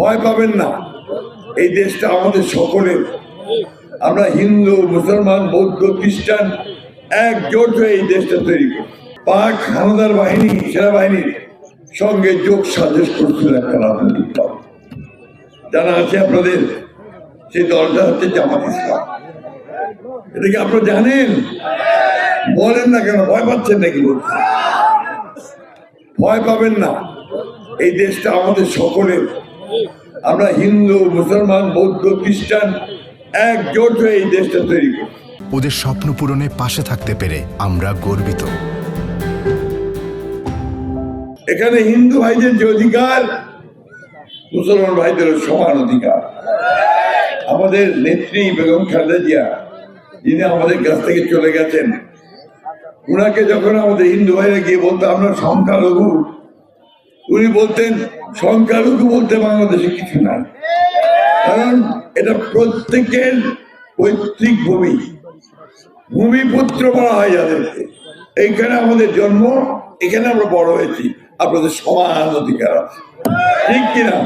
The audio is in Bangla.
ভয় পাবেন না, এই দেশটা আমাদের সকলের। আমরা হিন্দু, মুসলমান, বৌদ্ধ, খ্রিস্টান একজোট হয়ে এই দেশটা তৈরি করি। পাক হানাদার বাহিনী, সেনাবাহিনীর সঙ্গে যোগ সাজস করছিল একটা রাজনৈতিক দল, জানা আছে আপনাদের? সেই দলটা হচ্ছে জামাত ইসলাম। এটা কি আপনারা জানেন? বলেন না কেন? ভয় পাচ্ছেন নাকি? বলছেন ভয় পাবেন না, এই দেশটা আমাদের সকলের। আমরা হিন্দু, মুসলমান, বৌদ্ধ, খ্রিস্টান একজোট হয়ে এই দেশটা তৈরি করি। ওদের স্বপ্ন পূরণে পাশে থাকতে পেরে আমরা গর্বিত। এখানে হিন্দু ভাইদের যে অধিকার, মুসলমান ভাইদেরও সমান অধিকার। আমাদের নেত্রী বেগম খালেদা জিয়া, যিনি আমাদের কাছ থেকে চলে গেছেন, উনাকে যখন আমাদের হিন্দু ভাইরা গিয়ে বলতো আমরা সংখ্যালঘু, উনি বলতেন সংখ্যালঘু বলতে বাংলাদেশে কিছু নাই, কারণ এটা প্রত্যেকের পৈতৃক ভূমি, ভূমিপুত্র বলা হয় যাদেরকে। এইখানে আমাদের জন্ম, এখানে আমরা বড় হয়েছি, আপনাদের সমান অধিকার আছে, ঠিক কিনা?